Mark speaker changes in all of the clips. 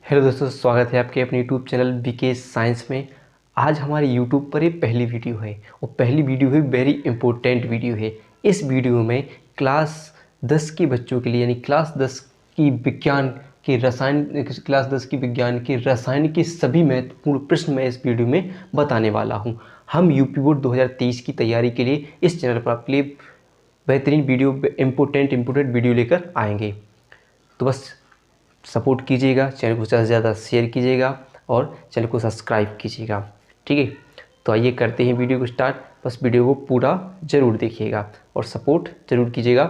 Speaker 1: Hello दोस्तों, स्वागत है आपके अपने यूट्यूब चैनल बीके साइंस में। आज हमारे यूट्यूब पर ये पहली वीडियो है और पहली वीडियो है वेरी इंपॉर्टेंट वीडियो है। इस वीडियो में क्लास 10 के बच्चों के लिए यानी क्लास 10 की विज्ञान के रसायन के सभी महत्वपूर्ण प्रश्न मैं इस वीडियो में बताने वाला हूँ। हम यूपी बोर्ड 2023 की तैयारी के लिए इस चैनल पर आपके लिए बेहतरीन वीडियो इंपॉर्टेंट वीडियो लेकर आएंगे। तो बस सपोर्ट कीजिएगा, चैनल को ज़्यादा से ज़्यादा शेयर कीजिएगा और चैनल को सब्सक्राइब कीजिएगा। ठीक है, तो आइए करते हैं वीडियो को स्टार्ट। बस वीडियो को पूरा ज़रूर देखिएगा और सपोर्ट ज़रूर कीजिएगा।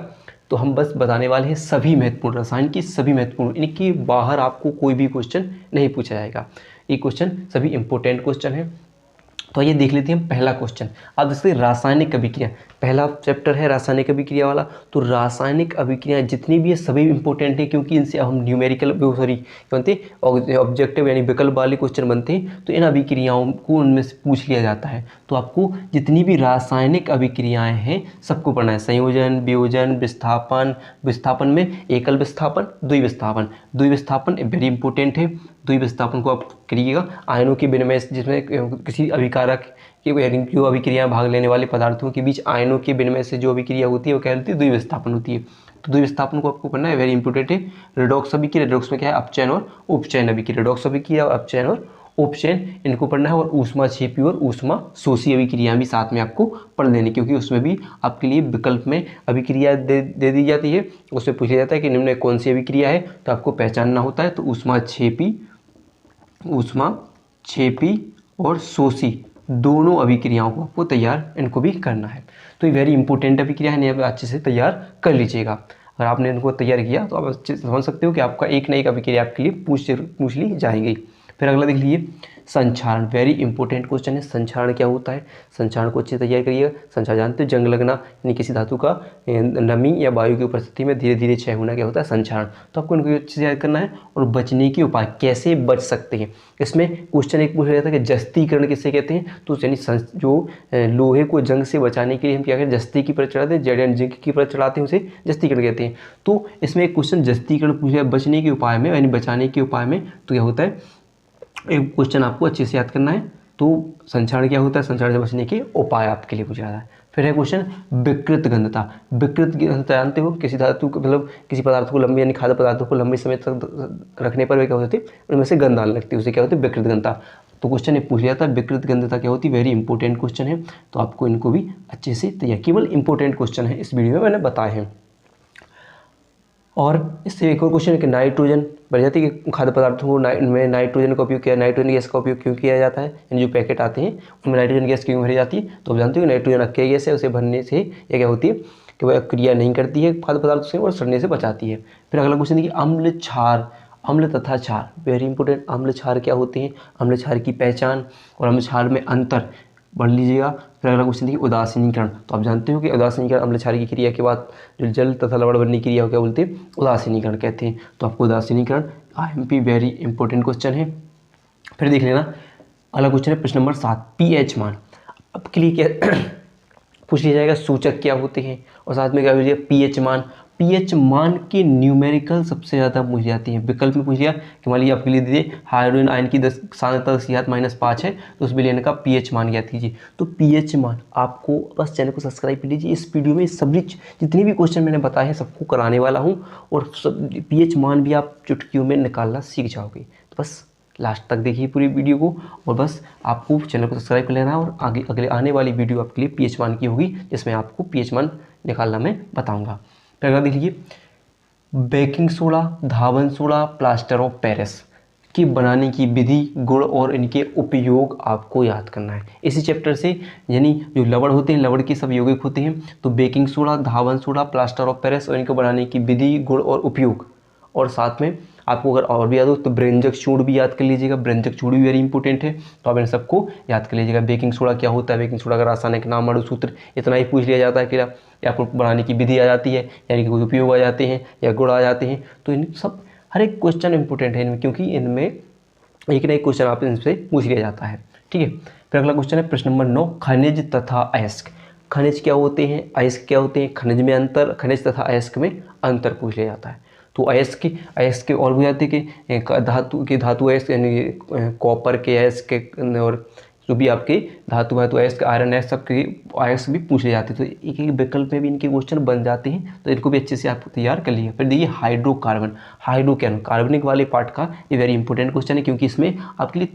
Speaker 1: तो हम बस बताने वाले हैं सभी महत्वपूर्ण रसायन की सभी महत्वपूर्ण, इनके बाहर आपको कोई भी क्वेश्चन नहीं पूछा जाएगा। ये क्वेश्चन सभी इंपॉर्टेंट क्वेश्चन हैं। तो आइए देख लेते हैं पहला क्वेश्चन। अब जैसे रासायनिक अभिक्रिया, पहला चैप्टर है रासायनिक अभिक्रिया वाला। तो रासायनिक अभिक्रिया जितनी भी है सभी इंपॉर्टेंट है, क्योंकि इनसे हम न्यूमेरिकल बनते हैं ऑब्जेक्टिव यानी विकल्प वाले क्वेश्चन बनते हैं। तो इन अभिक्रियाओं को उनमें से पूछ लिया जाता है। तो आपको जितनी भी रासायनिक अभिक्रियाएँ हैं सबको पढ़ना है। संयोजन, वियोजन, विस्थापन में एकल विस्थापन, द्विविस्थापन। द्विविस्थापन वेरी इंपॉर्टेंट है। द्विविस्थापन को आप करिएगा। आयनों के विनिमय जिसमें किसी अभिकारक के जो अभिक्रिया भाग लेने वाले पदार्थों के बीच आयनों के विनिमय से जो अभिक्रिया होती है वो क्या होती है? द्विविस्थापन होती है। तो द्विविस्थापन को आपको पढ़ना है, वेरी इंपॉर्टेंट है। रेडॉक्स अभिक्रिया, रेडॉक्स में क्या है? अपचयन और उपचयन अभिक्रिया। रेडॉक्स अभिक्रिया, अपचयन और उपचयन इनको पढ़ना है। और ऊष्माक्षेपी और ऊष्मा शोषी अभिक्रिया भी साथ में आपको पढ़ लेनी, क्योंकि उसमें भी आपके लिए विकल्प में अभिक्रिया दे दी जाती है। उसमें पूछा जाता है कि निम्न में कौन सी अभिक्रिया है, तो आपको पहचानना होता है। तो ऊष्माक्षेपी और शोषी दोनों अभिक्रियाओं को आपको तैयार इनको भी करना है। तो ये वेरी इंपॉर्टेंट अभिक्रिया है, इन्हें अच्छे से तैयार कर लीजिएगा। अगर आपने इनको तैयार किया तो आप अच्छे से समझ सकते हो कि आपका एक ना एक अभिक्रिया आपके लिए पूछ ली जाएगी। फिर अगला देख लीजिए, संक्षारण। वेरी इंपॉर्टेंट क्वेश्चन है। संक्षारण क्या होता है? संक्षारण को अच्छे से तैयार करिएगा। संक्षारण जानते हो, जंग लगना यानी किसी धातु का नमी या वायु की उपस्थिति में धीरे धीरे क्षय होना क्या होता है? संक्षारण। तो आपको इनको अच्छे से याद करना है। और बचने के उपाय, कैसे बच सकते हैं। इसमें क्वेश्चन एक पूछा जाता है कि जस्तीकरण किसे कहते हैं? तो यानी जो लोहे को जंग से बचाने के लिए हम क्या करें? जस्ती की परत चढ़ाते हैं, जेड जिंक की परत चढ़ाते हैं, उसे जस्तीकरण कहते हैं। तो इसमें एक क्वेश्चन जस्तीकरण पूछा है बचने के उपाय में यानी बचाने के उपाय में। तो क्या होता है? एक क्वेश्चन आपको अच्छे से याद करना है। तो संक्षारण क्या होता है? संक्षारण से बचने के उपाय आपके लिए पूछा जाता है। फिर है क्वेश्चन विकृत गंधता। विकृत गंधता जानते हो, किसी धातु को मतलब किसी पदार्थ को लंबे यानी खाद्य पदार्थों को लंबे समय तक रखने पर वे क्या होती है? उनमें से गंध आने लगती है, उसे क्या होती है? विकृत गंधता। तो क्वेश्चन एक पूछ लिया था, विकृत गंधता क्या होती है? वेरी इंपॉर्टेंट क्वेश्चन है। तो आपको इनको भी अच्छे से तैयार, केवल इंपॉर्टेंट क्वेश्चन है इस वीडियो में मैंने बताए हैं। और इससे एक और क्वेश्चन है कि नाइट्रोजन बढ़ जाती है कि खाद्य पदार्थों को में नाइट्रोजन का उपयोग किया, नाइट्रोजन गैस का उपयोग क्यों किया जाता है? इन जो पैकेट आते हैं उनमें नाइट्रोजन गैस क्यों भरी जाती है? तो आप जानते हो कि नाइट्रोजन अक्षय गैस है, उसे भरने से ये क्या होती है कि वह क्रिया नहीं करती है खाद्य पदार्थों से और सड़ने से बचाती है। फिर अगला क्वेश्चन देखिए, अम्ल क्षार। अम्ल तथा क्षार वेरी इंपॉर्टेंट। अम्ल क्षार क्या होते हैं? अम्ल क्षार की पहचान और अम्ल क्षार में अंतर पढ़ लीजिएगा। फिर अगला क्वेश्चन देखिए, उदासीनीकरण। तो आप जानते हो कि उदासीनीकरण अम्ल क्षार की क्रिया के बाद जो जल तथा लवण बनने की क्रिया को क्या बोलते हैं? उदासीनीकरण कहते हैं। तो आपको उदासीनीकरण आईएमपी वेरी इंपॉर्टेंट क्वेश्चन है। फिर देख लेना अगला क्वेश्चन है प्रश्न नंबर 7, पीएच मान। अब के लिए क्या पूछ लिया जाएगा? सूचक क्या होते हैं और साथ में क्या पूछ लिया? पीएच मान। पीएच मान के न्यूमेरिकल सबसे ज़्यादा पूछ जाती हैं। विकल्प में पूछ लिया कि मान लीजिए आपके लिए दीजिए हाइड्रोजन आयन की सांद्रता 10⁻⁵ है, तो उस बिलियन का पीएच मान ज्ञात कीजिए। तो पीएच मान आपको बस चैनल को सब्सक्राइब कर लीजिए। इस वीडियो में सभी जितने भी क्वेश्चन मैंने बताए हैं सबको कराने वाला हूँ और पीएच मान भी आप चुटकियों में निकालना सीख जाओगे। तो बस लास्ट तक देखिए पूरी वीडियो को और बस आपको चैनल को सब्सक्राइब कर लेना है। और अगले आने वाली वीडियो आपके लिए पीएच मान की होगी, जिसमें आपको पीएच मान निकालना मैं बताऊंगा। फिर अगला देख लीजिए, baking soda, Dhawan soda, plaster of Paris की बनाने की विधि, गुण और इनके उपयोग आपको याद करना है इसी चैप्टर से। यानी जो लवण होते हैं, लवण के सब यौगिक होते हैं। तो baking soda, Dhawan soda, plaster of Paris और इनको बनाने की विधि, गुण और उपयोग। और साथ में आपको अगर और भी याद हो तो ब्रेंजक चूर्ण भी याद कर लीजिएगा। ब्रेंजक चूर्ण भी वेरी इंपॉर्टेंट है, तो आप इन सबको याद कर लीजिएगा। बेकिंग सोडा क्या होता है? बेकिंग सोडा का रासायनिक नाम, अणु सूत्र इतना ही पूछ लिया जाता है कि आपको बनाने की विधि आ जाती है यानी कि कोई उपयोग आ जाते हैं या गुण आ जाते हैं। तो इन सब हर एक क्वेश्चन इंपॉर्टेंट है इनमें, क्योंकि इनमें एक ना एक क्वेश्चन आप इनसे पूछ लिया जाता है। ठीक है, फिर अगला क्वेश्चन है प्रश्न नंबर 9, खनिज तथा अयस्क। खनिज क्या होते हैं? अयस्क क्या होते हैं? खनिज में अंतर, खनिज तथा अयस्क में अंतर पूछ लिया जाता है। तो अयस्क और भी जाते कि धातु अयस्क यानी कॉपर के अयस्क के और जो भी आपके धातु है तो अयस्क आयरन है सबके अयस्क भी पूछ ले जाते हैं। तो एक एक विकल्प में भी इनके क्वेश्चन बन जाते हैं, तो इनको भी अच्छे से आप तैयार कर लीजिए। फिर देखिए हाइड्रोकार्बन कार्बनिक वाले पार्ट का ये वेरी इंपॉर्टेंट क्वेश्चन है, क्योंकि इसमें आपके लिए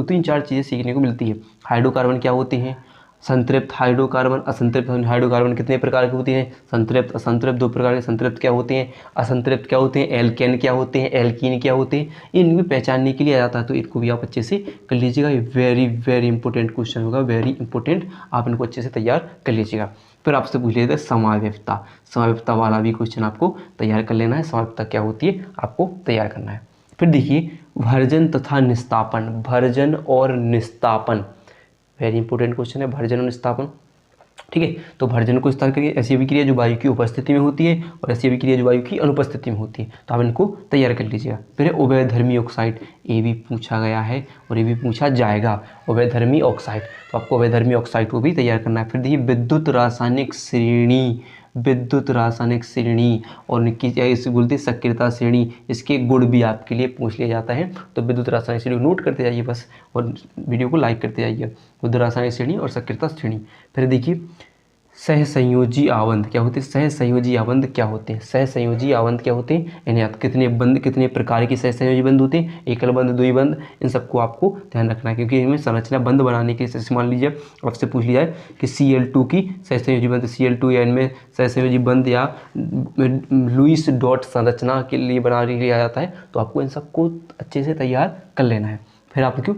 Speaker 1: तीन चार चीज़ें सीखने को मिलती है। हाइड्रोकार्बन क्या होते हैं, संतृप्त हाइड्रोकार्बन, असंतृप्त हाइड्रोकार्बन कितने प्रकार के होते हैं, संतृप्त असंतृप्त दो प्रकार के, संतृप्त क्या होते हैं, असंतृप्त क्या होते हैं, एल्केन क्या होते हैं, एल्कीन क्या होते हैं, इनको पहचानने के लिए आ जाता है। तो इनको भी आप अच्छे से कर लीजिएगा, ये वेरी वेरी इंपॉर्टेंट क्वेश्चन होगा, वेरी इंपॉर्टेंट, आप इनको अच्छे से तैयार कर लीजिएगा। फिर आपसे पूछ लेते हैं समाव्यवस्था वाला भी क्वेश्चन आपको तैयार कर लेना है। समाव्यवस्था क्या होती है आपको तैयार करना है। फिर देखिए भर्जन तथा निस्तापन, भर्जन और निस्तापन वेरी इंपॉर्टेंट क्वेश्चन है, भर्जन और निस्तापन। ठीक है, तो भर्जन को विस्तार करिए, ऐसी अभिक्रिया जो वायु की उपस्थिति में होती है और ऐसी अभिक्रिया जो वायु की अनुपस्थिति में होती है, तो आप इनको तैयार कर लीजिएगा। फिर उभयधर्मी ऑक्साइड, ये भी पूछा गया है और ये भी पूछा जाएगा, उभयधर्मी ऑक्साइड, तो आपको उभयधर्मी ऑक्साइड को भी तैयार करना है। फिर देखिए विद्युत रासायनिक श्रेणी और इसे बोलते हैं सक्रियता श्रेणी, इसके गुण भी आपके लिए पूछ लिया जाता है। तो विद्युत रासायनिक श्रेणी नोट करते जाइए बस, और वीडियो को लाइक करते जाइए। विद्युत रासायनिक श्रेणी और सक्रियता श्रेणी। फिर देखिए सहसंयोजी आवंत क्या होते हैं, सहसंयोजी आवंत क्या होते हैं, सहसंयोजी आवंत क्या होते हैं, इन्हें कितने प्रकार के सहसंयोजी बंध होते हैं, एकल बंध, द्वि बंध, इन सबको आपको ध्यान रखना है, क्योंकि इनमें संरचना बंध बनाने के जैसे मान लीजिए आपसे पूछ लिया है कि Cl2 की सहसंयोजी बंध, Cl2 या इनमें सहसंयोजी बंध या लुईस डॉट संरचना के लिए बनाने के लिए आ जाता है, तो आपको इन सबको अच्छे से तैयार कर लेना है। फिर आप क्यों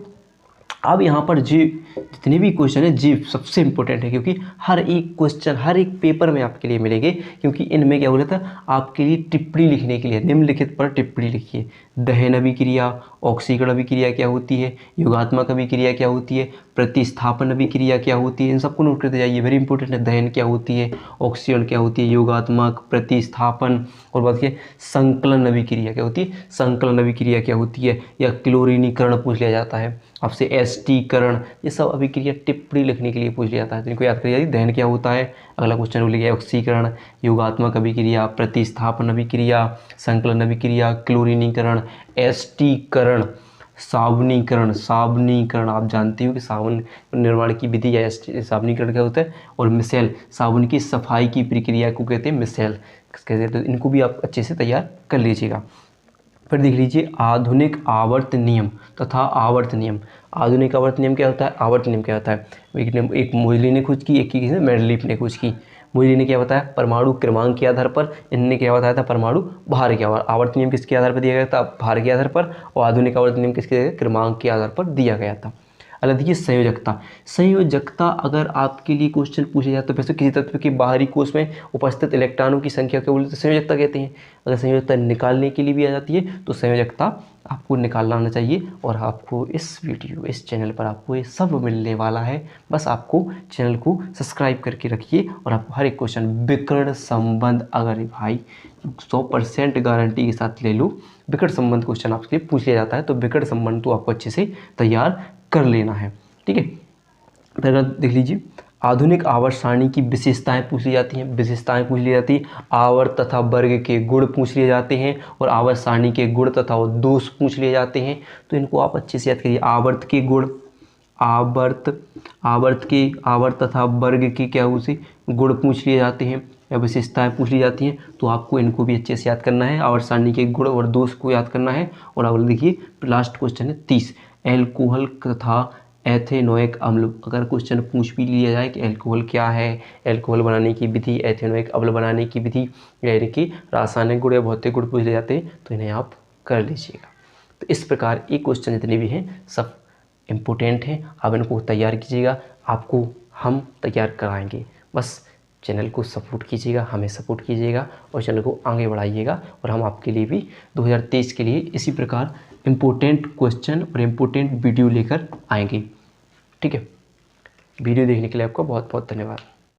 Speaker 1: अब यहाँ पर जितने भी क्वेश्चन है जीव सबसे इंपॉर्टेंट है, क्योंकि हर एक क्वेश्चन हर एक पेपर में आपके लिए मिलेंगे, क्योंकि इनमें क्या हो रहा था आपके लिए टिप्पणी लिखने के लिए, निम्नलिखित पर टिप्पणी लिखिए। दहन अभिक्रिया, ऑक्सीकरण अभिक्रिया क्या होती है, योगात्मक अभिक्रिया क्या होती है, प्रतिस्थापन अभिक्रिया क्या होती है, इन सबको नोट करते जाइए, वेरी इंपॉर्टेंट है। दहन क्या होती है, ऑक्सीकरण क्या होती है, योगात्मक, प्रतिस्थापन, और बात की संकलन अभिक्रिया क्या होती है, संकलन अभिक्रिया क्या होती है, या क्लोरीनीकरण पूछ लिया जाता है आपसे, एस्टीकरण, ये सब अभिक्रिया टिप्पणी लिखने के लिए पूछ लिया जाता है, तो इनको याद करिए। दहन क्या होता है, अगला क्वेश्चन बोल गया ऑक्सीकरण, योगात्मक अभिक्रिया, प्रतिस्थापन अभिक्रिया, संकलन अभिक्रिया, क्लोरीनीकरण, एस्टीकरण, साबुनीकरण आप जानते हो कि साबुन निर्माण की विधि या साबुनीकरण क्या होता है, और मिसेल, साबुन की सफाई की प्रक्रिया को कहते हैं मिसेल कहते हैं, तो इनको भी आप अच्छे से तैयार कर लीजिएगा। फिर देख लीजिए आधुनिक आवर्त नियम तथा आवर्त नियम। आधुनिक आवर्त नियम क्या होता है, आवर्त नियम क्या होता है, एक मोइली ने खोज की, एक की मेंडलीफ ने खोज की। मोइली ने क्या बताया, परमाणु क्रमांक के आधार पर, इनने क्या बताया था, परमाणु भार के आधार। आवर्त नियम किसके आधार पर दिया गया था, भार के आधार पर, और आधुनिक आवर्त नियम किसके क्रमांक के आधार पर दिया गया था। अगला देखिए संयोजकता अगर आपके लिए क्वेश्चन पूछे जाए तो वैसे किसी तत्व के बाहरी कोश में उपस्थित इलेक्ट्रॉनों की संख्या को बोलते हैं संयोजकता कहते हैं। अगर संयोजकता निकालने के लिए भी आ जाती है तो संयोजकता आपको निकालना आना चाहिए, और आपको इस चैनल पर आपको ये सब मिलने वाला है। बस आपको चैनल को सब्सक्राइब करके रखिए, और आपको हर एक क्वेश्चन विकर्ण संबंध, अगर भाई 100% गारंटी के साथ ले लो, विकर्ण संबंध क्वेश्चन आपसे पूछ लिया जाता है, तो विकर्ण संबंध तो आपको अच्छे से तैयार कर लेना है। ठीक है, फिर देख लीजिए आधुनिक आवर्त सारणी की विशेषताएं पूछ ली जाती हैं, विशेषताएं पूछ ली जाती है, आवर्त तथा वर्ग के गुण पूछ लिए जाते हैं, और आवर्त सारणी के गुण तथा दोष पूछ लिए जाते हैं। तो इनको आप अच्छे से याद करिए। आवर्त के गुण, आवर्त तथा वर्ग के क्या उसे गुण पूछ लिए जाते हैं या विशेषताएं पूछ ली जाती हैं, तो आपको इनको भी अच्छे से याद करना है, आवर्त सारणी के गुण और दोष को याद करना है। और अब देखिए लास्ट क्वेश्चन है 30, एल्कोहल तथा एथेनोइक अम्ल। अगर क्वेश्चन पूछ भी लिया जाए कि एल्कोहल क्या है, एल्कोहल बनाने की विधि, एथेनोइक अम्ल बनाने की विधि, यानी कि रासायनिक गुण या भौतिक गुण पूछ ले जाते हैं, तो इन्हें आप कर लीजिएगा। तो इस प्रकार ये क्वेश्चन जितने भी हैं सब इम्पोर्टेंट हैं, आप इनको तैयार कीजिएगा, आपको हम तैयार कराएंगे। बस चैनल को सपोर्ट कीजिएगा, हमें सपोर्ट कीजिएगा और चैनल को आगे बढ़ाइएगा, और हम आपके लिए भी 2023 के लिए इसी प्रकार इम्पोर्टेंट क्वेश्चन और इम्पोर्टेंट वीडियो लेकर आएंगे। ठीक है, वीडियो देखने के लिए आपका बहुत बहुत धन्यवाद।